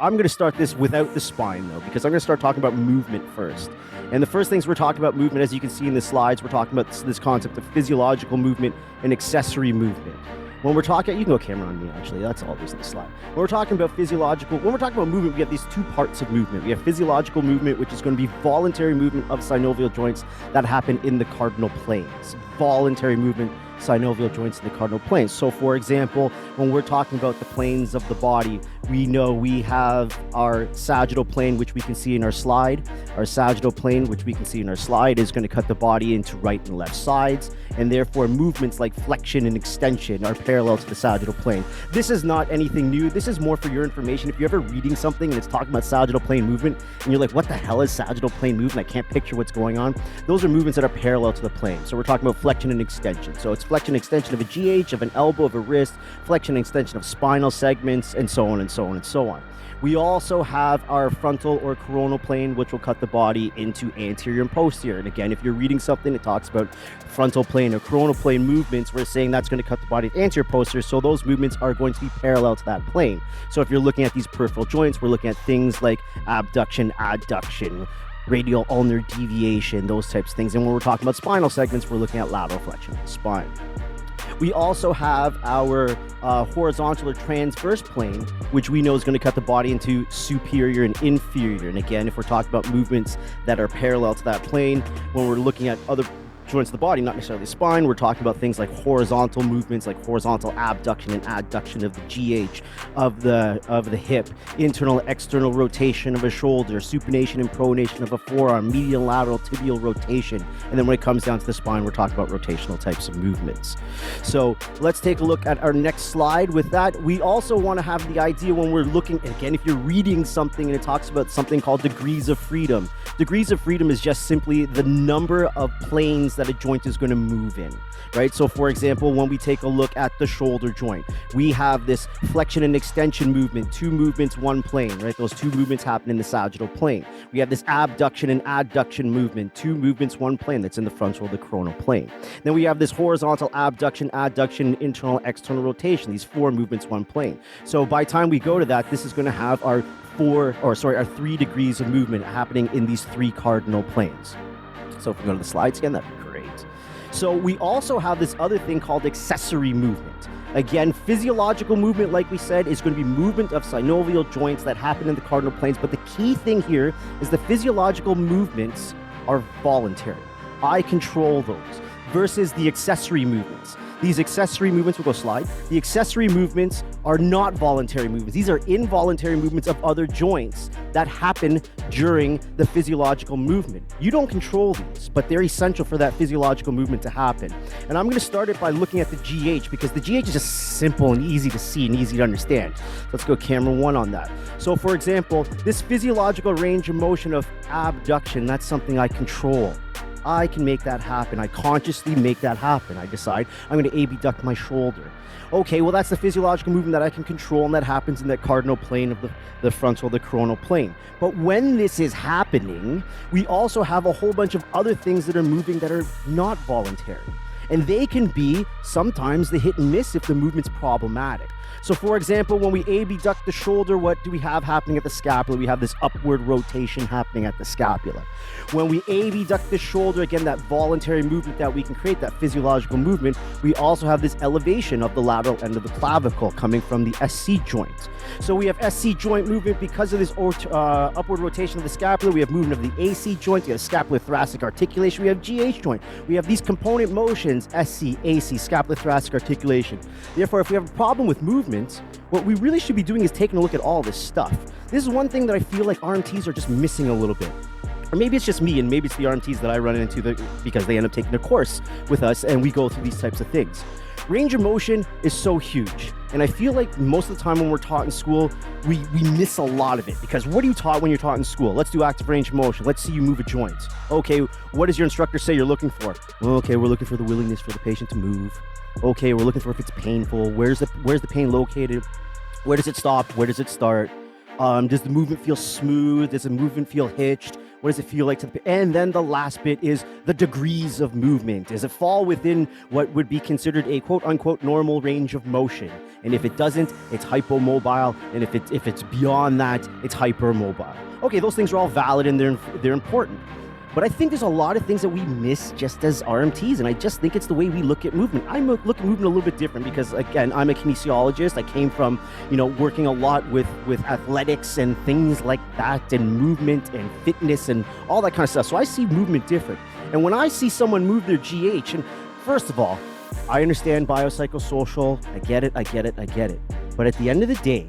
I'm going to start this without the spine, though, because I'm going to start talking about movement first. And the first things we're talking about movement, as you can see in the slides, we're talking about this concept of physiological movement and accessory movement. When we're talking, you can go camera on me, actually. That's all there's in the slide. When we're talking about when we're talking about movement, we have these two parts of movement. We have physiological movement, which is going to be voluntary movement of synovial joints that happen in the cardinal planes. Voluntary movement, synovial joints in the cardinal planes. So, for example, when we're talking about the planes of the body, we know we have our sagittal plane, which we can see in our slide. Our sagittal plane, which we can see in our slide, is going to cut the body into right and left sides, and therefore movements like flexion and extension are parallel to the sagittal plane. This is not anything new. This is more for your information. If you're ever reading something and it's talking about sagittal plane movement, and you're like, what the hell is sagittal plane movement? I can't picture what's going on. Those are movements that are parallel to the plane. So we're talking about flexion and extension. So it's flexion and extension of a GH, of an elbow, of a wrist, flexion and extension of spinal segments, and so on and so on and so on. We also have our frontal or coronal plane, which will cut the body into anterior and posterior. And again, if you're reading something that talks about frontal plane or coronal plane movements, we're saying that's going to cut the body anterior, posterior. So those movements are going to be parallel to that plane. So if you're looking at these peripheral joints, we're looking at things like abduction, adduction, radial ulnar deviation, those types of things. And when we're talking about spinal segments, we're looking at lateral flexion of the spine. We also have our horizontal or transverse plane, which we know is going to cut the body into superior and inferior. And again, if we're talking about movements that are parallel to that plane, when we're looking at other joints of the body, not necessarily the spine, we're talking about things like horizontal movements, like horizontal abduction and adduction of the GH, of the hip, internal external rotation of a shoulder, supination and pronation of a forearm, medial lateral tibial rotation. And then when it comes down to the spine, we're talking about rotational types of movements. So let's take a look at our next slide. With that, we also want to have the idea when we're looking, again, if you're reading something and it talks about something called degrees of freedom. Degrees of freedom is just simply the number of planes that a joint is going to move in, right? So for example, when we take a look at the shoulder joint, we have this flexion and extension movement, two movements, one plane, right? Those two movements happen in the sagittal plane. We have this abduction and adduction movement, two movements, one plane, that's in the frontal or the coronal plane. Then we have this horizontal abduction, adduction, internal, external rotation, these four movements, one plane. So by the time we go to that, this is going to have our 3 degrees of movement happening in these three cardinal planes. So if we go to the slides again, that'd be great. So we also have this other thing called accessory movement. Again, physiological movement, like we said, is going to be movement of synovial joints that happen in the cardinal planes. But the key thing here is the physiological movements are voluntary. I control those versus the accessory movements. These accessory movements, we'll go slide. The accessory movements are not voluntary movements. These are involuntary movements of other joints that happen during the physiological movement. You don't control these, but they're essential for that physiological movement to happen. And I'm going to start it by looking at the GH, because the GH is just simple and easy to see and easy to understand. Let's go camera 1 on that. So for example, this physiological range of motion of abduction, that's something I control. I can make that happen. I consciously make that happen. I decide I'm going to abduct my shoulder. Okay, well, that's the physiological movement that I can control, and that happens in that cardinal plane of the frontal, the coronal plane. But when this is happening, we also have a whole bunch of other things that are moving that are not voluntary. And they can be sometimes the hit and miss if the movement's problematic. So for example, when we abduct the shoulder, what do we have happening at the scapula? We have this upward rotation happening at the scapula. When we abduct the shoulder, again, that voluntary movement that we can create, that physiological movement, we also have this elevation of the lateral end of the clavicle coming from the SC joint. So we have SC joint movement because of this upward rotation of the scapula. We have movement of the AC joint, we have scapulothoracic articulation, we have GH joint. We have these component motions, SC, AC, scapulothoracic articulation. Therefore, if we have a problem with movement, what we really should be doing is taking a look at all this stuff. This is one thing that I feel like RMTs are just missing a little bit. Or maybe it's just me, and maybe it's the RMTs that I run into because they end up taking a course with us and we go through these types of things. Range of motion is so huge. And I feel like most of the time when we're taught in school, we miss a lot of it. Because what are you taught when you're taught in school? Let's do active range of motion. Let's see you move a joint. Okay, what does your instructor say you're looking for? Okay, we're looking for the willingness for the patient to move. Okay, we're looking for if it's painful. Where's the pain located? Where does it stop? Where does it start? Does the movement feel smooth? Does the movement feel hitched? What does it feel like to the, and then the last bit is the degrees of movement. Does it fall within what would be considered a quote unquote normal range of motion? And if it doesn't, it's hypomobile. And if it's beyond that, it's hypermobile. Okay, those things are all valid and they're important. But I think there's a lot of things that we miss just as RMTs, and I just think it's the way we look at movement. I look at movement a little bit different because, again, I'm a kinesiologist. I came from, working a lot with athletics and things like that, and movement and fitness and all that kind of stuff. So I see movement different. And when I see someone move their GH, and first of all, I understand biopsychosocial. I get it. But at the end of the day,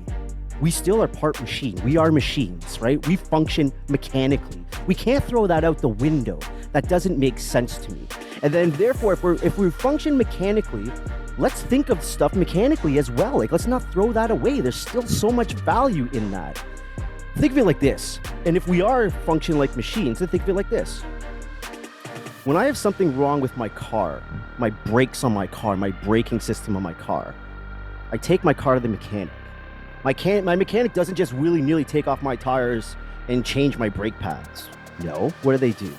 we still are part machine. We are machines, right? We function mechanically. We can't throw that out the window. That doesn't make sense to me. And then therefore, if we function mechanically, let's think of stuff mechanically as well. Like, let's not throw that away. There's still so much value in that. Think of it like this. And if we are functioning like machines, then think of it like this. When I have something wrong with my car, my brakes on my car, my braking system on my car, I take my car to the mechanic. My mechanic doesn't just willy-nilly take off my tires and change my brake pads. No, what do?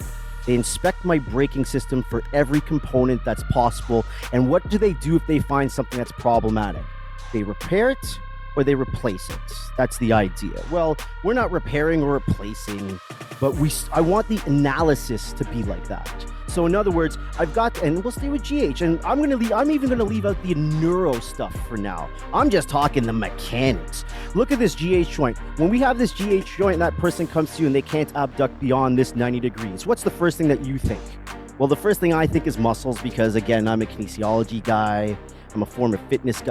They inspect my braking system for every component that's possible. And what do they do if they find something that's problematic? They repair it or they replace it. That's the idea. Well, we're not repairing or replacing, but I want the analysis to be like that. So in other words, and we'll stay with GH, and I'm even gonna leave out the neuro stuff for now. I'm just talking the mechanics. Look at this GH joint. When we have this GH joint and that person comes to you and they can't abduct beyond this 90 degrees, what's the first thing that you think? Well, the first thing I think is muscles, because again, I'm a kinesiology guy. I'm a former fitness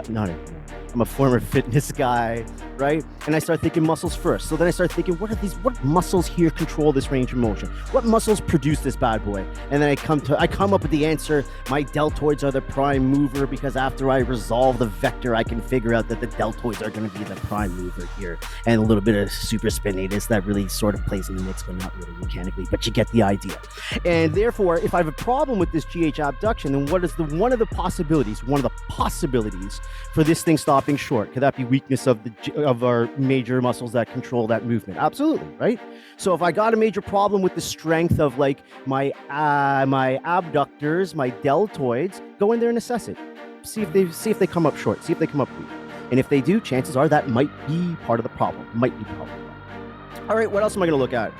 guy, right? And I start thinking muscles first. So then I start thinking, what muscles here control this range of motion? What muscles produce this bad boy? And then I come up with the answer. My deltoids are the prime mover, because after I resolve the vector, I can figure out that the deltoids are going to be the prime mover here. And a little bit of supraspinatus that really sort of plays in the mix, but not really mechanically, but you get the idea. And therefore, if I have a problem with this GH abduction, then what is one of the possibilities for this thing stopping short? Could that be weakness of our major muscles that control that movement? Absolutely, right? So if I got a major problem with the strength of like my abductors, my deltoids, go in there and assess it. See if they come up short. See if they come up weak. And if they do, chances are that might be part of the problem. All right, what else am I going to look at?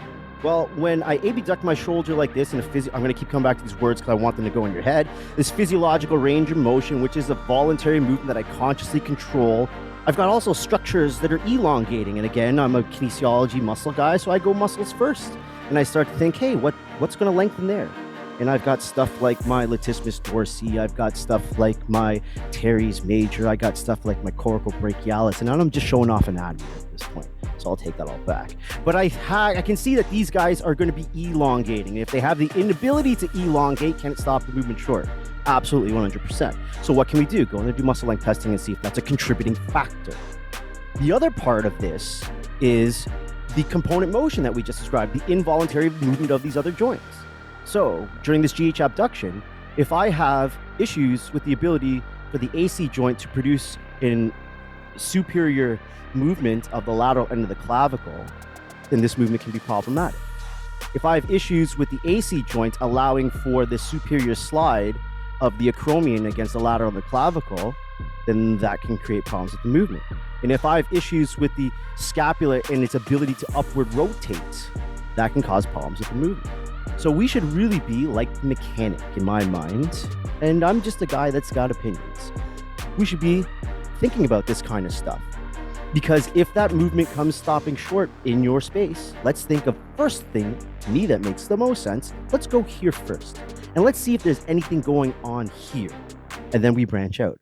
Well, when I abduct my shoulder like this, I'm going to keep coming back to these words because I want them to go in your head. This physiological range of motion, which is a voluntary movement that I consciously control. I've got also structures that are elongating. And again, I'm a kinesiology muscle guy, so I go muscles first. And I start to think, hey, what's going to lengthen there? And I've got stuff like my latissimus dorsi. I've got stuff like my teres major. I got stuff like my coracobrachialis. And I'm just showing off anatomy at this point. So I'll take that all back. But I can see that these guys are going to be elongating. If they have the inability to elongate, can it stop the movement short? Absolutely, 100%. So what can we do? Go in and do muscle length testing and see if that's a contributing factor. The other part of this is the component motion that we just described, the involuntary movement of these other joints. So during this GH abduction, if I have issues with the ability for the AC joint to produce in superior movement of the lateral end of the clavicle, then this movement can be problematic. If I have issues with the AC joint allowing for the superior slide of the acromion against the lateral of the clavicle, then that can create problems with the movement. And if I have issues with the scapula and its ability to upward rotate, that can cause problems with the movement. So we should really be like the mechanic in my mind, and I'm just a guy that's got opinions. We should be thinking about this kind of stuff. Because if that movement comes stopping short in your space, let's think of first thing, to me, that makes the most sense. Let's go here first. And let's see if there's anything going on here. And then we branch out.